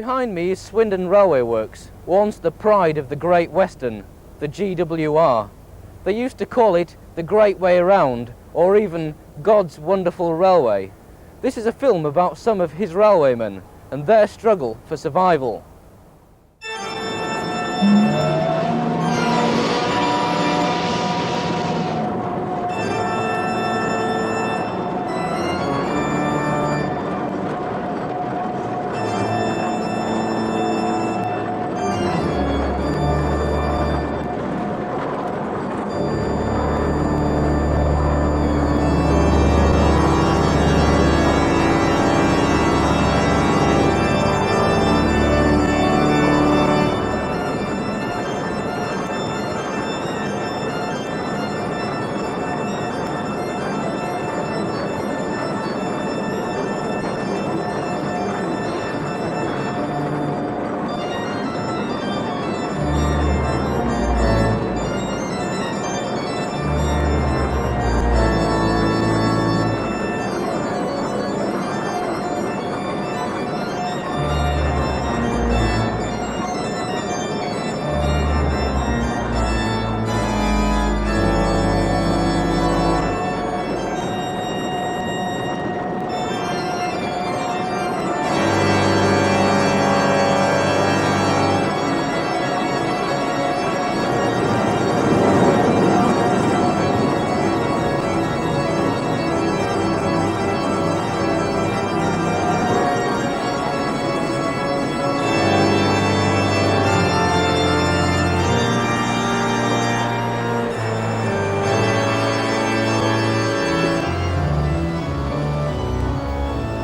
Behind me is Swindon Railway Works, once the pride of the Great Western, the GWR. They used to call it the Great Way Around, or even God's Wonderful Railway. This is a film about some of his railwaymen and their struggle for survival.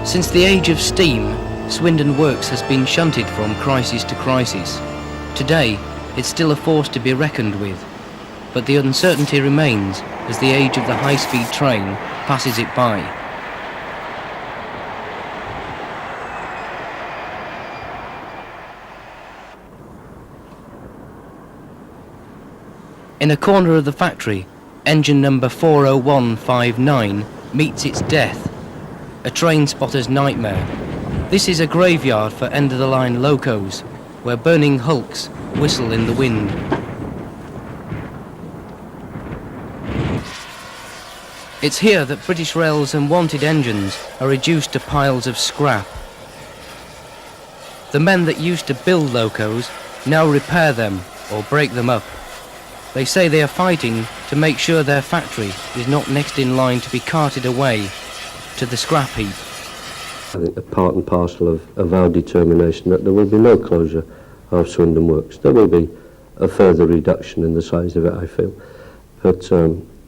Since the age of steam, Swindon Works has been shunted from crisis to crisis. Today, it's still a force to be reckoned with, but the uncertainty remains as the age of the high-speed train passes it by. In a corner of the factory, engine number 40159 meets its death. A train spotter's nightmare. This is a graveyard for end-of-the-line locos, where burning hulks whistle in the wind. It's here that British Rail's unwanted engines are reduced to piles of scrap. The men that used to build locos now repair them or break them up. They say they are fighting to make sure their factory is not next in line to be carted away to the scrap heap. I think a part and parcel of our determination that there will be no closure of Swindon Works. There will be a further reduction in the size of it, I feel. But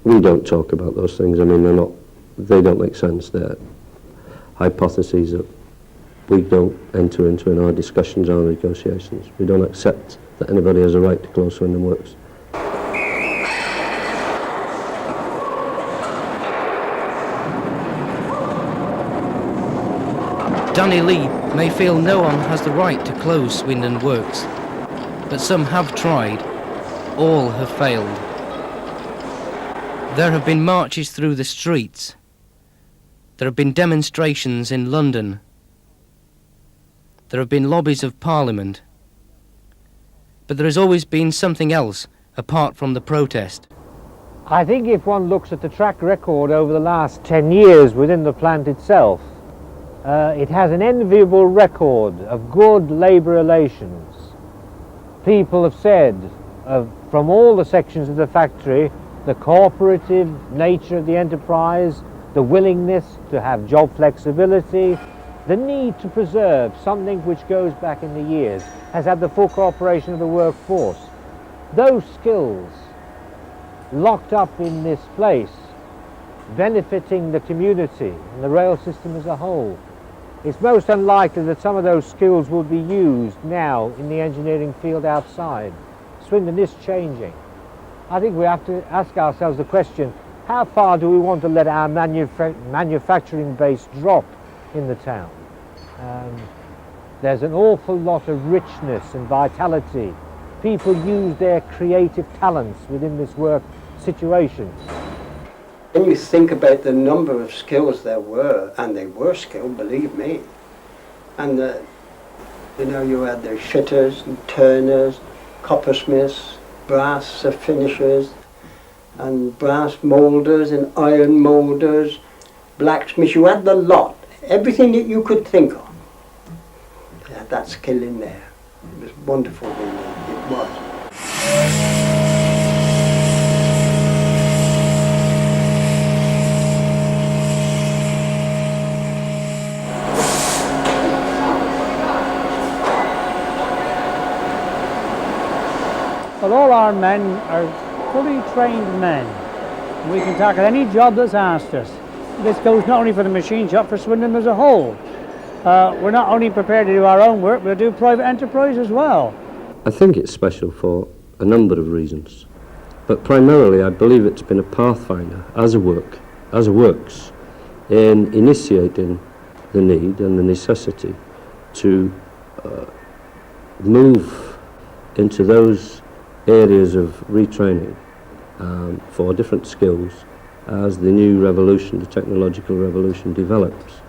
we don't talk about those things. I mean, they don't make sense. They're hypotheses that we don't enter into in our discussions or negotiations. We don't accept that anybody has a right to close Swindon Works. Danny Lee may feel no one has the right to close Swindon Works, but some have tried. All have failed. There have been marches through the streets. There have been demonstrations in London. There have been lobbies of Parliament. But there has always been something else apart from the protest. I think if one looks at the track record over the last 10 years within the plant itself, it has an enviable record of good labour relations. People have said, from all the sections of the factory, the cooperative nature of the enterprise, the willingness to have job flexibility, the need to preserve something which goes back in the years, has had the full cooperation of the workforce. Those skills locked up in this place, benefiting the community and the rail system as a whole. It's most unlikely that some of those skills will be used now in the engineering field outside. Swindon is changing. I think we have to ask ourselves the question, how far do we want to let our manufacturing base drop in the town? There's an awful lot of richness and vitality. People use their creative talents within this work situation. When you think about the number of skills there were, and they were skilled, believe me, and You know, you had the fitters and turners, coppersmiths, brass finishers, and brass moulders and iron moulders, blacksmiths. You had the lot, everything that you could think of. You had that skill in there. It was wonderful, really. It was. Well, all our men are fully trained men. We can tackle any job that's asked us. This goes not only for the machine shop, for Swindon as a whole. We're not only prepared to do our own work, but to do private enterprise as well. I think it's special for a number of reasons, but primarily I believe it's been a pathfinder as a works in initiating the need and the necessity to move into those areas of retraining for different skills as the new revolution, the technological revolution, develops.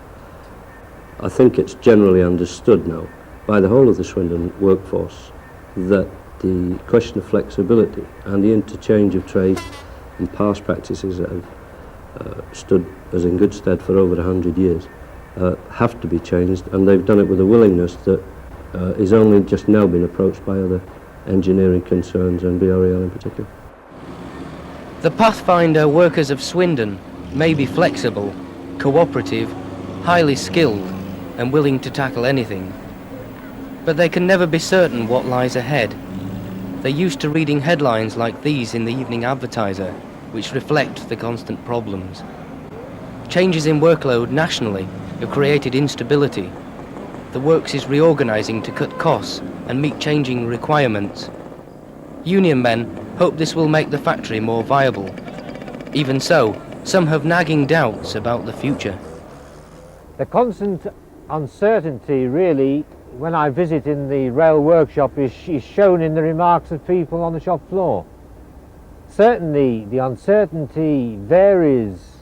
I think it's generally understood now by the whole of the Swindon workforce that the question of flexibility and the interchange of trade and past practices that have stood as in good stead for over 100 years have to be changed, and they've done it with a willingness that is only just now being approached by other engineering concerns and BREL in particular. The Pathfinder workers of Swindon may be flexible, cooperative, highly skilled and willing to tackle anything, but they can never be certain what lies ahead. They're used to reading headlines like these in the Evening Advertiser, which reflect the constant problems. Changes in workload nationally have created instability. The works is reorganising to cut costs and meet changing requirements. Union men hope this will make the factory more viable. Even so, some have nagging doubts about the future. The constant uncertainty, really, when I visit in the rail workshop is shown in the remarks of people on the shop floor. Certainly the uncertainty varies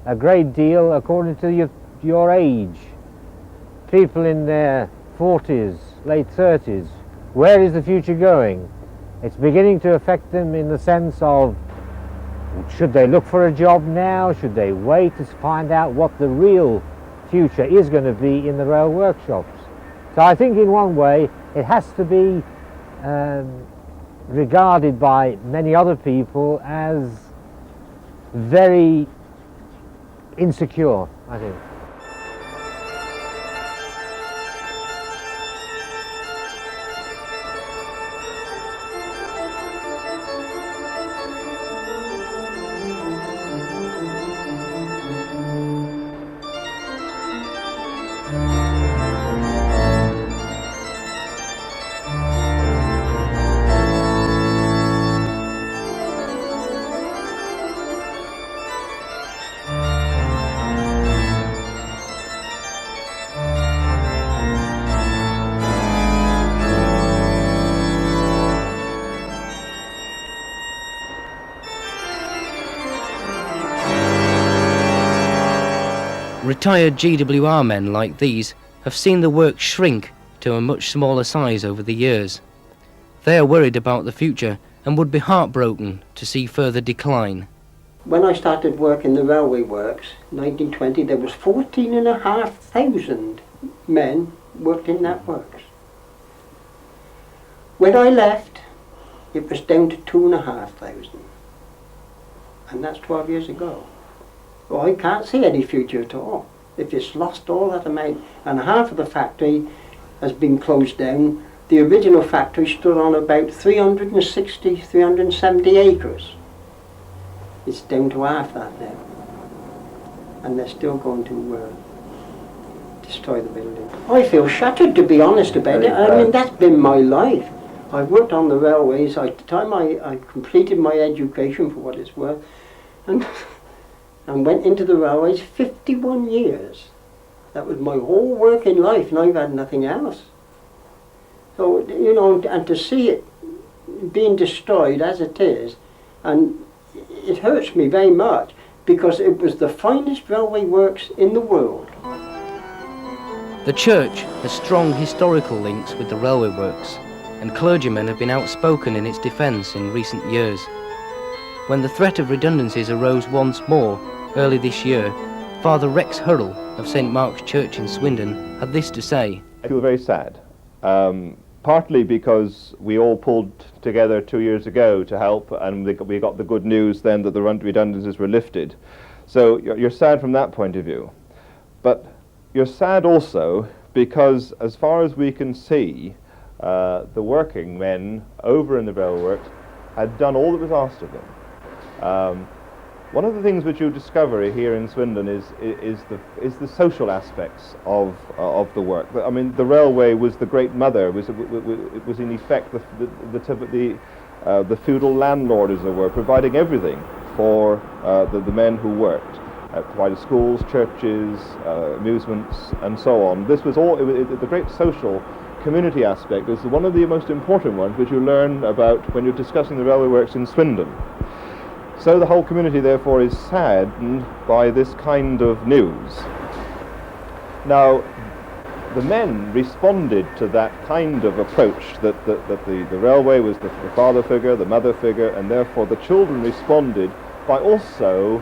a great deal according to your age. People in their 40s, late 30s, where is the future going? It's beginning to affect them in the sense of, should they look for a job now? Should they wait to find out what the real future is going to be in the rail workshops? So I think in one way it has to be regarded by many other people as very insecure, I think. Retired GWR men like these have seen the work shrink to a much smaller size over the years. They are worried about the future and would be heartbroken to see further decline. When I started work in the railway works, 1920, there was 14,500 men worked in that works. When I left, it was down to 2,500. And that's 12 years ago. Well, I can't see any future at all. If it's lost all that amount, and half of the factory has been closed down, the original factory stood on about 360, 370 acres. It's down to half that now. And they're still going to destroy the building. I feel shattered, to be honest about it. I mean, that's been my life. I worked on the railways. At the time I completed my education, for what it's worth, and went into the railways 51 years. That was my whole working life, and I've had nothing else. So, you know, and to see it being destroyed as it is, and it hurts me very much, because it was the finest railway works in the world. The church has strong historical links with the railway works, and clergymen have been outspoken in its defence in recent years. When the threat of redundancies arose once more early this year, Father Rex Hurrell of St Mark's Church in Swindon had this to say. I feel very sad, partly because we all pulled together 2 years ago to help, and we got the good news then that the redundancies were lifted. So you're sad from that point of view. But you're sad also because, as far as we can see, the working men over in the rail works had done all that was asked of them. One of the things which you discover here in Swindon is the social aspects of the work. I mean, the railway was the great mother. It was in effect the feudal landlord, as it were, providing everything for the men who worked. Provided schools, churches, amusements, and so on. This was all the great social community aspect is one of the most important ones which you learn about when you're discussing the railway works in Swindon. So the whole community therefore is saddened by this kind of news. Now, the men responded to that kind of approach that the railway was the father figure, the mother figure, and therefore the children responded by also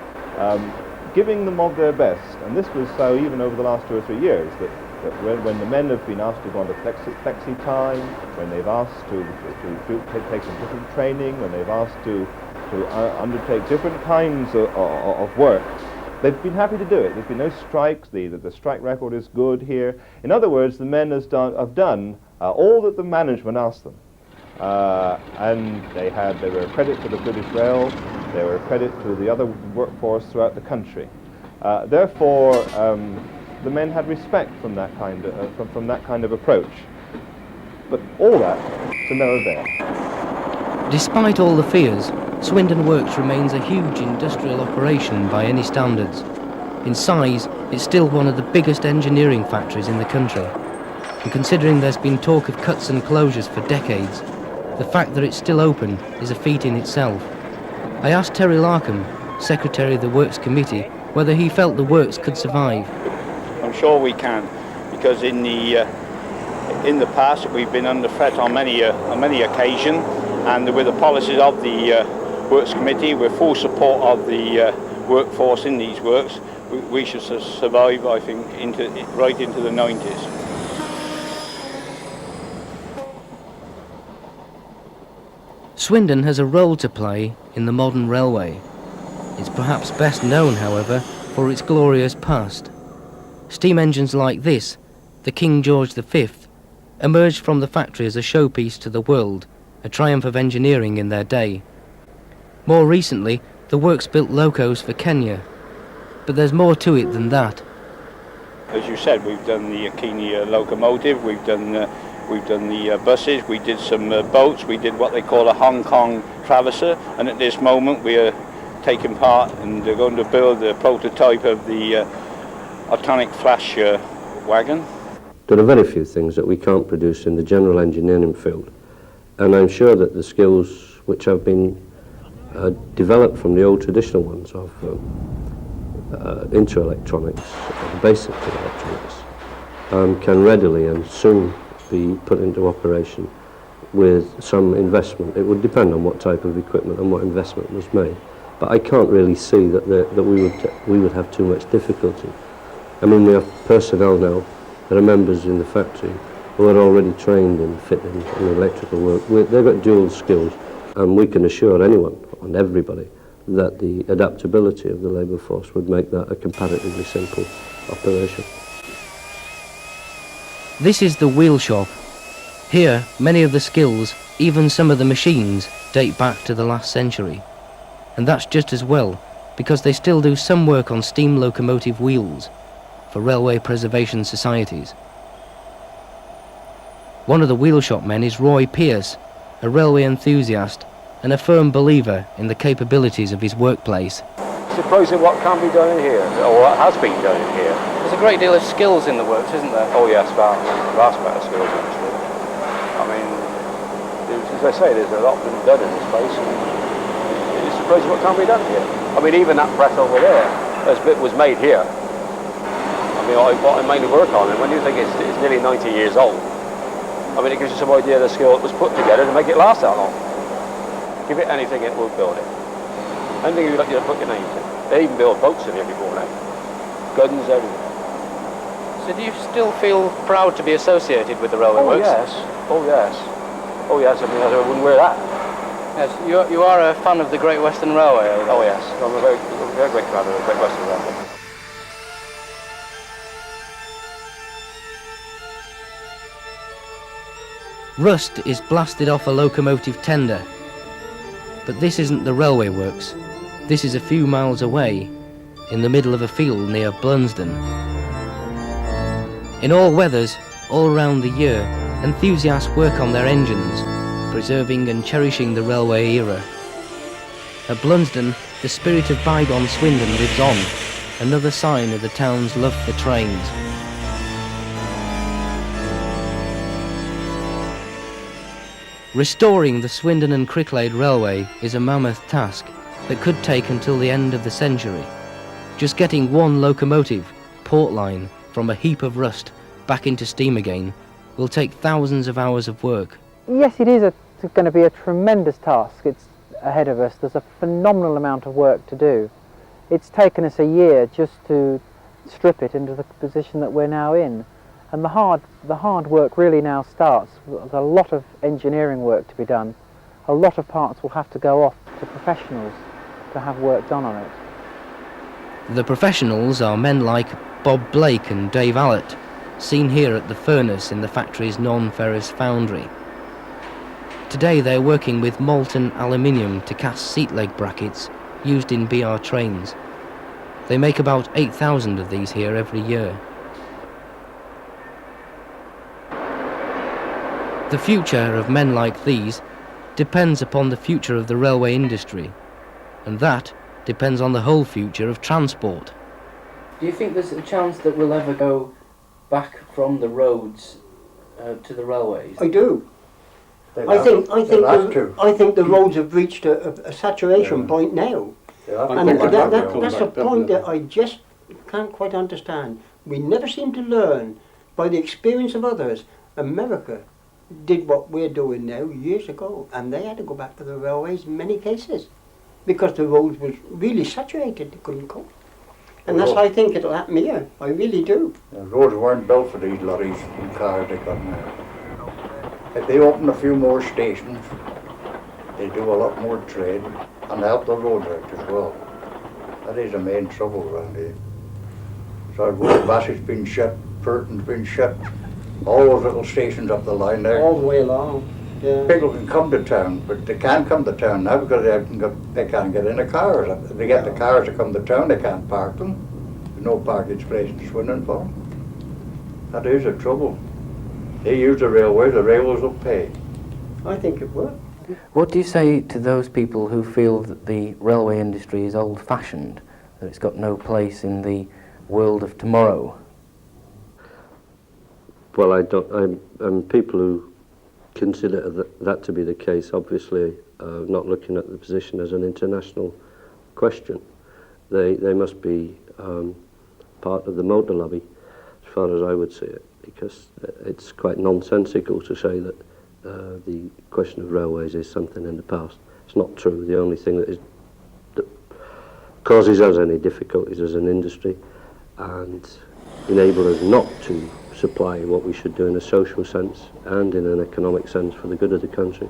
giving them of their best. And this was so even over the last 2 or 3 years, that when the men have been asked to go on to flexi time, when they've asked to take some different training, when they've asked to undertake different kinds of work, they've been happy to do it. There's been no strikes. The strike record is good here. In other words, the men have done all that the management asked them. And they were a credit to the British Rail, they were a credit to the other workforce throughout the country. Therefore, the men had respect from that kind of approach. But all that to no avail. Despite all the fears, Swindon Works remains a huge industrial operation by any standards. In size, it's still one of the biggest engineering factories in the country. And considering there's been talk of cuts and closures for decades, the fact that it's still open is a feat in itself. I asked Terry Larkham, Secretary of the Works Committee, whether he felt the works could survive. I'm sure we can, because in the past we've been under threat on many occasions, and with the policies of the Works Committee, with full support of the workforce in these works, we should survive, I think, right into the 90s. Swindon has a role to play in the modern railway. It's perhaps best known, however, for its glorious past. Steam engines like this, the King George V, emerged from the factory as a showpiece to the world, a triumph of engineering in their day. More recently, the works built locos for Kenya, but there's more to it than that. As you said, we've done the Kenya locomotive, we've done the buses, we did some boats, we did what they call a Hong Kong traverser, and at this moment we are taking part and they're going to build a prototype of the Autonic Flash wagon. There are very few things that we can't produce in the general engineering field, and I'm sure that the skills which have been developed from the old traditional ones of inter-electronics, basic electronics, can readily and soon be put into operation with some investment. It would depend on what type of equipment and what investment was made, but I can't really see that we would have too much difficulty. I mean, we have personnel now that are members in the factory who are already trained in fitting and electrical work. They've got dual skills, and we can assure anyone and everybody that the adaptability of the labour force would make that a comparatively simple operation. This is the wheel shop. Here, many of the skills, even some of the machines, date back to the last century. And that's just as well, because they still do some work on steam locomotive wheels for railway preservation societies. One of the wheel shop men is Roy Pearce, a railway enthusiast and a firm believer in the capabilities of his workplace. Surprising what can be done in here, or what has been done in here. There's a great deal of skills in the works, isn't there? Oh yes, vast amount of skills actually. I mean, as I say, there's a lot been done in this place, and it's surprising what can be done here. I mean, even that press over there, was made here. I mean, what I mainly work on, and when you think it's nearly 90 years old, I mean, it gives you some idea of the skill that was put together to make it last that long. Give it anything, it will build it. Anything you put your name to. They even build boats in here before now. Guns, everything. So do you still feel proud to be associated with the Railway Works? Yes. Oh yes. Oh yes, I mean, I wouldn't wear that. Yes, you are a fan of the Great Western Railway, are you? Oh yes, I'm a very great fan of the Great Western Railway. Rust is blasted off a locomotive tender. But this isn't the Railway Works. This is a few miles away, in the middle of a field near Blunsdon. In all weathers, all round the year, enthusiasts work on their engines, preserving and cherishing the railway era. At Blunsdon, the spirit of bygone Swindon lives on, another sign of the town's love for trains. Restoring the Swindon and Cricklade Railway is a mammoth task that could take until the end of the century. Just getting one locomotive, Port Line, from a heap of rust back into steam again will take thousands of hours of work. Yes, it is going to be a tremendous task. It's ahead of us. There's a phenomenal amount of work to do. It's taken us a year just to strip it into the position that we're now in. And the hard work really now starts. There's a lot of engineering work to be done. A lot of parts will have to go off to professionals to have work done on it. The professionals are men like Bob Blake and Dave Allett, seen here at the furnace in the factory's non-ferrous foundry. Today they're working with molten aluminium to cast seat leg brackets used in BR trains. They make about 8,000 of these here every year. The future of men like these depends upon the future of the railway industry, and that depends on the whole future of transport. Do you think there's a chance that we'll ever go back from the roads to the railways? I do. I think the roads have reached a saturation point now. And that's a point that I just can't quite understand. We never seem to learn by the experience of others. America did what we're doing now years ago, and they had to go back to the railways in many cases because the roads was really saturated, they couldn't cope. And that's how I think it'll happen here. I really do. The roads weren't built for these lorries and cars they got now. If they open a few more stations, they do a lot more trade and help the roads out as well. That is the main trouble around here. So Bass's been shut, Purton's been shut, all those little stations up the line there. All the way along. Yeah. People can come to town, but they can't come to town now because they can't get in the cars. If they get the cars to come to town, they can't park them. There's no parking place in Swindon for them. That is the trouble. They use the railways will pay. I think it will. What do you say to those people who feel that the railway industry is old-fashioned, that it's got no place in the world of tomorrow? Well, people who consider that to be the case, obviously not looking at the position as an international question. They must be part of the motor lobby, as far as I would see it, because it's quite nonsensical to say that the question of railways is something in the past. It's not true. The only thing that causes us any difficulties as an industry and enable us not to supply what we should do in a social sense and in an economic sense for the good of the country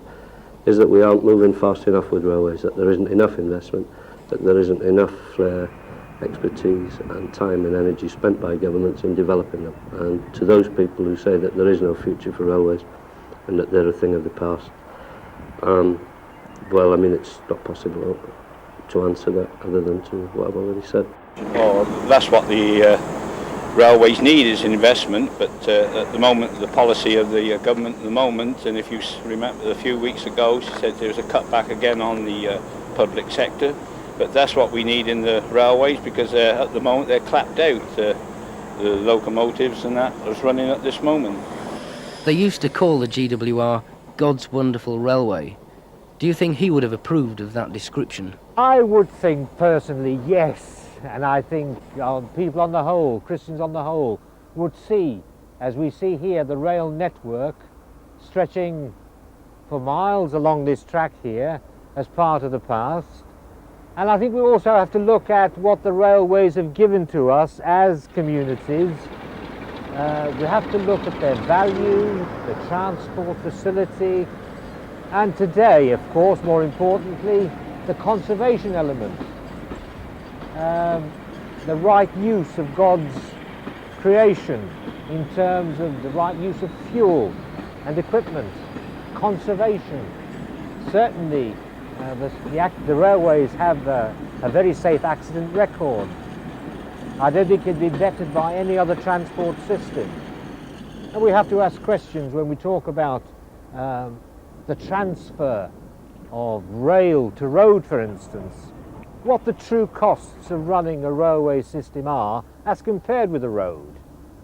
is that we aren't moving fast enough with railways, that there isn't enough investment, that there isn't enough expertise and time and energy spent by governments in developing them. And to those people who say that there is no future for railways and that they're a thing of the past, well, I mean, it's not possible to answer that other than to what I've already said. Well, that's what the railways need is investment, but at the moment, the policy of the government at the moment, and if you remember a few weeks ago, she said there was a cutback again on the public sector, but that's what we need in the railways because at the moment they're clapped out, the locomotives and that is running at this moment. They used to call the GWR God's Wonderful Railway. Do you think he would have approved of that description? I would think personally, yes. and I think people on the whole, Christians on the whole, would see, as we see here, the rail network stretching for miles along this track here as part of the past. And I think we also have to look at what the railways have given to us as communities. We have to look at their value, the transport facility, and today, of course, more importantly, the conservation element. The right use of God's creation in terms of the right use of fuel and equipment, conservation. Certainly, the railways have a very safe accident record. I don't think it can be bettered by any other transport system. And we have to ask questions when we talk about the transfer of rail to road, for instance, what the true costs of running a railway system are as compared with a road.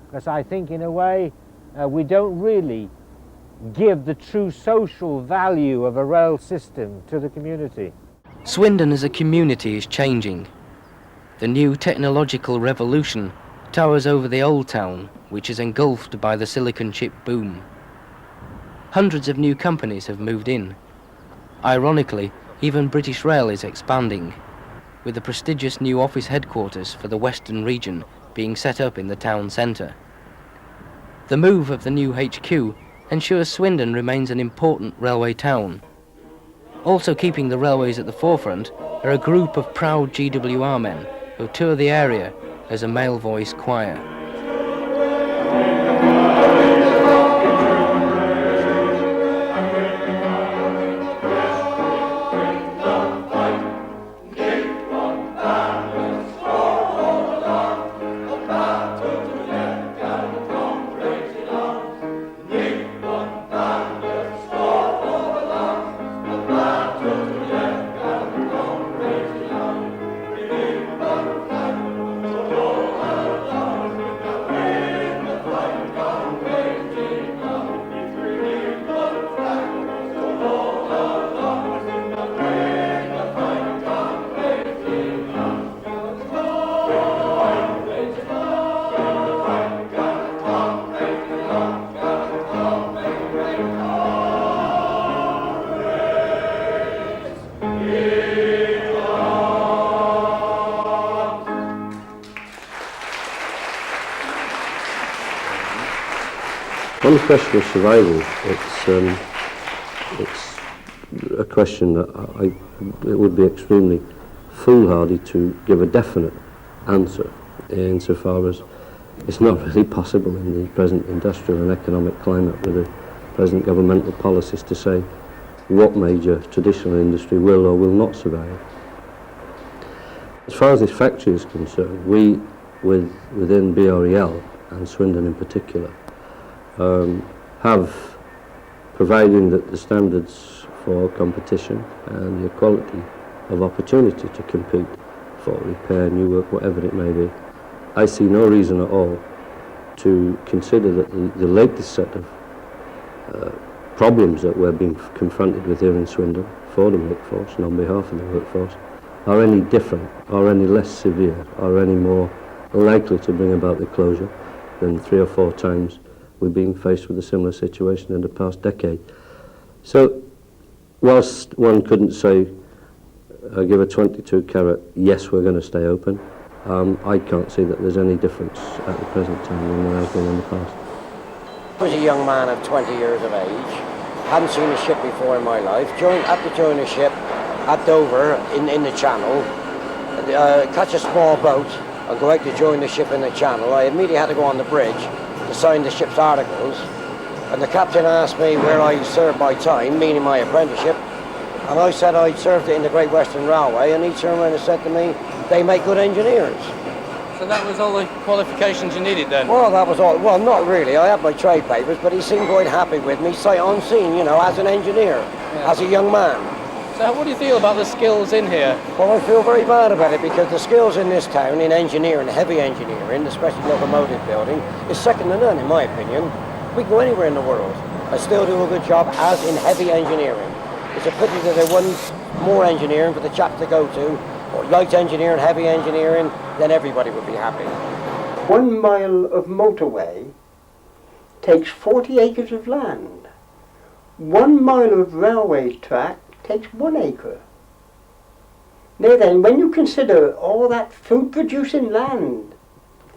Because I think in a way we don't really give the true social value of a rail system to the community. Swindon as a community is changing. The new technological revolution towers over the old town, which is engulfed by the silicon chip boom. Hundreds of new companies have moved in. Ironically, even British Rail is expanding, with the prestigious new office headquarters for the Western region being set up in the town centre. The move of the new HQ ensures Swindon remains an important railway town. Also keeping the railways at the forefront are a group of proud GWR men who tour the area as a male voice choir. On the question of survival, it's a question that it would be extremely foolhardy to give a definite answer, insofar as it's not really possible in the present industrial and economic climate with the present governmental policies to say what major traditional industry will or will not survive. As far as this factory is concerned, we, within BREL and Swindon in particular, have, providing that the standards for competition and the equality of opportunity to compete for repair, new work, whatever it may be, I see no reason at all to consider that the latest set of problems that we're being confronted with here in Swindon for the workforce and on behalf of the workforce are any different or any less severe or any more likely to bring about the closure than 3 or 4 times we've been faced with a similar situation in the past decade. So, whilst one couldn't say, give a 22 carat, yes, we're going to stay open, I can't see that there's any difference at the present time than there has been in the past. I was a young man of 20 years of age, hadn't seen a ship before in my life, had to join a ship at Dover in the channel, catch a small boat and go out to join the ship in the channel. I immediately had to go on the bridge to sign the ship's articles, and the captain asked me where I served my time, meaning my apprenticeship, and I said I'd served it in the Great Western Railway, and he turned around and said to me, they make good engineers. So that was all the qualifications you needed then? Well, that was all. Well, not really. I had my trade papers, but he seemed quite happy with me, sight on scene, you know, as an engineer, as a young man. So what do you feel about the skills in here? Well, I feel very bad about it because the skills in this town in engineering, heavy engineering, especially locomotive building, is second to none in my opinion. We can go anywhere in the world. I still do a good job as in heavy engineering. It's a pity that there wasn't more engineering for the chaps to go to or light engineering, heavy engineering, then everybody would be happy. 1 mile of motorway takes 40 acres of land. 1 mile of railway track takes 1 acre. Now then, when you consider all that food producing land,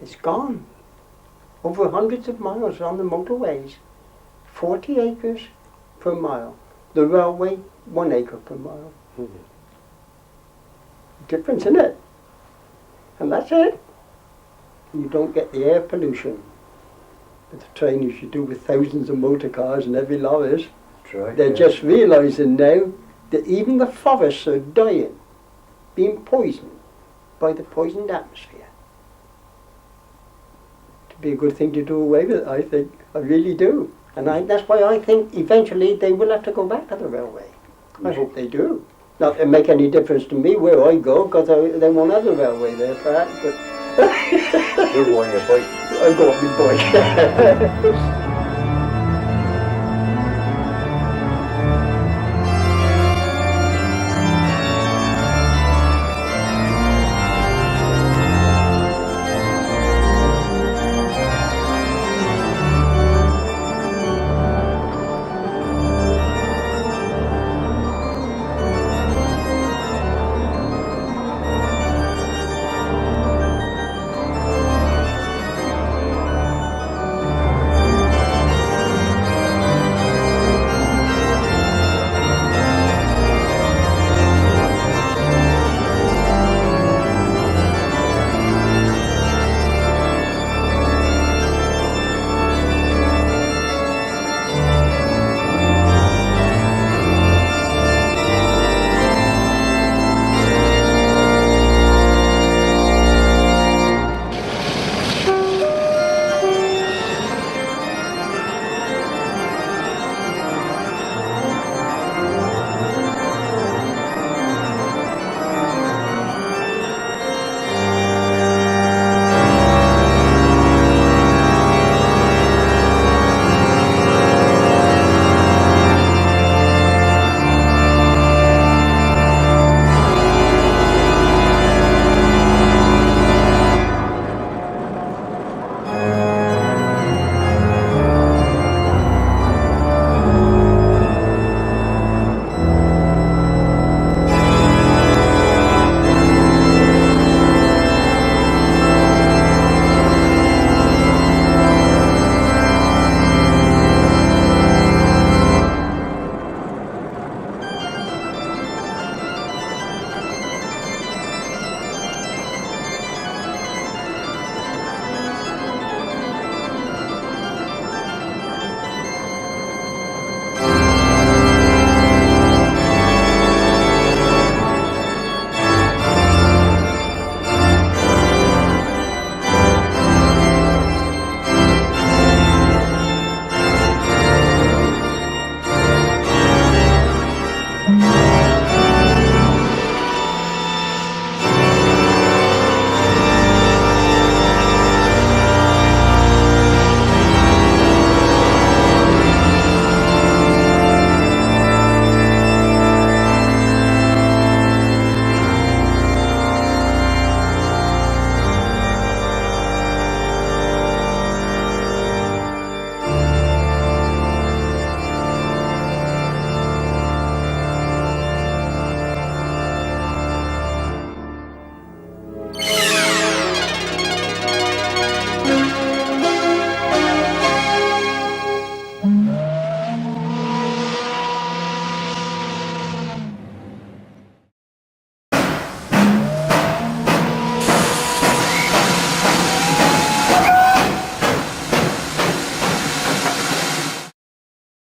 it's gone. Over hundreds of miles on the motorways. 40 acres per mile. The railway, 1 acre per mile. Difference, isn't it? And that's it. You don't get the air pollution. With the train you should do with thousands of motor cars and heavy lorries. Right, They're just realising now that even the forests are dying, being poisoned by the poisoned atmosphere. It'd be a good thing to do away with it, I think. I really do. And that's why I think eventually they will have to go back to the railway. I hope they do. Not to make any difference to me where I go, because they won't have the railway there, perhaps, but You're going a bike. I'll go on my bike.